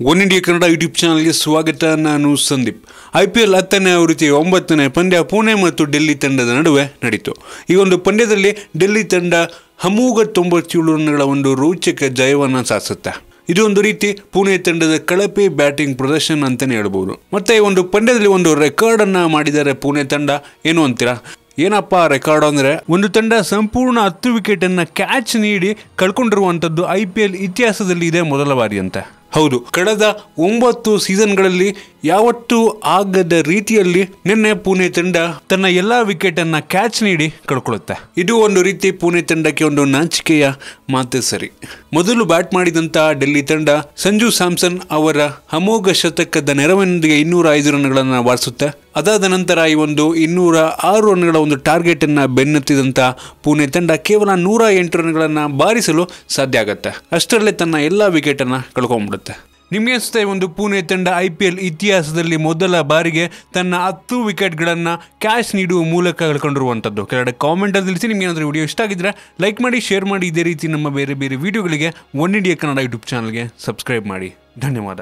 One India Kannada YouTube ಚಾನಲ್ಗೆ ಸ್ವಾಗತ. ನಾನು ಸಂದೀಪ್. IPL 10ನೇ ಆವೃತ್ತಿ 9ನೇ ಪಂದ್ಯ ಪುಣೆ ಮತ್ತು ಡೆಲ್ಲಿ ತಂಡದ ನಡುವೆ ನಡೀತು. ಈ ಒಂದು ಪಂದ್ಯದಲ್ಲಿ ಡೆಲ್ಲಿ ತಂಡ ಅಮೋಘ 97 ರನ್ಗಳ ಒಂದು ರೋಚಕ ಜಯವನ್ನು ಸಾಧಿಸುತ್ತೆ. ಇದು ಒಂದು ರೀತಿ ಪುಣೆ ತಂಡದ ಕಳಪೆ ಬ್ಯಾಟಿಂಗ್ ಪ್ರದರ್ಶನ ಅಂತಲೇ ಹೇಳ್ಬೋದು. ಮತ್ತೆ ಈ ಒಂದು ಪಂದ್ಯದಲ್ಲಿ ಒಂದು ರೆಕಾರ್ಡನ್ನು ಮಾಡಿದ್ದಾರೆ ಪುಣೆ ತಂಡ. ಏನು ಅಂತೀರಾ? ಏನಪ್ಪ ರೆಕಾರ್ಡ್ ಅಂದರೆ, ಒಂದು ತಂಡ ಸಂಪೂರ್ಣ 10 ವಿಕೆಟನ್ನು ಕ್ಯಾಚ್ ನೀಡಿ ಕಳ್ಕೊಂಡಿರುವಂಥದ್ದು IPL ಇತಿಹಾಸದಲ್ಲಿ ಇದೆ ಮೊದಲ ಬಾರಿ ಅಂತ. ಹೌದು, ಕಳೆದ 9 ಸೀಸನ್ಗಳಲ್ಲಿ ಯಾವತ್ತೂ ಆಗದ ರೀತಿಯಲ್ಲಿ ನಿನ್ನೆ ಪುಣೆ ತಂಡ ತನ್ನ ಎಲ್ಲಾ ವಿಕೆಟ್ ಅನ್ನ ಕ್ಯಾಚ್ ನೀಡಿ ಕಳ್ಕೊಳ್ಳುತ್ತೆ. ಇದು ಒಂದು ರೀತಿ ಪುಣೆ ತಂಡಕ್ಕೆ ಒಂದು ನಾಚಿಕೆಯ ಮಾತು. ಸರಿ, ಮೊದಲು ಬ್ಯಾಟ್ ಮಾಡಿದಂತಹ ಡೆಲ್ಲಿ ತಂಡ ಸಂಜು ಸ್ಯಾಮ್ಸನ್ ಅವರ ಅಮೋಘ ಶತಕದ ನೆರವಿನೊಂದಿಗೆ 205 ರನ್ಗಳನ್ನು ಬಾರಿಸುತ್ತೆ. ಅದಾದ ನಂತರ ಈ ಒಂದು 206 ರನ್ಗಳ ಒಂದು ಟಾರ್ಗೆಟ್ ಅನ್ನ ಬೆನ್ನತ್ತಿದಂತಹ ಪುಣೆ ತಂಡ ಕೇವಲ 108 ರನ್ಗಳನ್ನು ಬಾರಿಸಲು ಸಾಧ್ಯ ಆಗುತ್ತೆ. ಅಷ್ಟರಲ್ಲೇ ತನ್ನ ಎಲ್ಲಾ ವಿಕೆಟ್ ಅನ್ನ ಕಳ್ಕೊಂಡ್ಬಿಡುತ್ತೆ. ನಿಮಗೆ ಅನಿಸುತ್ತೆ ಒಂದು ಪುಣೆ ತಂಡ IPL ಇತಿಹಾಸದಲ್ಲಿ ಮೊದಲ ಬಾರಿಗೆ ತನ್ನ 10 ವಿಕೆಟ್ಗಳನ್ನು ಕ್ಯಾಚ್ ನೀಡುವ ಮೂಲಕ ಕಳ್ಕೊಂಡಿರುವಂಥದ್ದು? ಕೆಳಗಡೆ ಕಾಮೆಂಟಲ್ಲಿ ತಿಳಿಸಿ. ನಿಮ್ಗೆ ಏನಾದರೂ ವಿಡಿಯೋ ಇಷ್ಟ ಆಗಿದ್ರೆ ಲೈಕ್ ಮಾಡಿ, ಶೇರ್ ಮಾಡಿ. ಇದೇ ರೀತಿ ನಮ್ಮ ಬೇರೆ ಬೇರೆ ವಿಡಿಯೋಗಳಿಗೆ ಒನ್ ಇಂಡಿಯಾ ಕನ್ನಡ ಯೂಟ್ಯೂಬ್ ಚಾನಲ್ಗೆ ಸಬ್ಸ್ಕ್ರೈಬ್ ಮಾಡಿ. ಧನ್ಯವಾದ.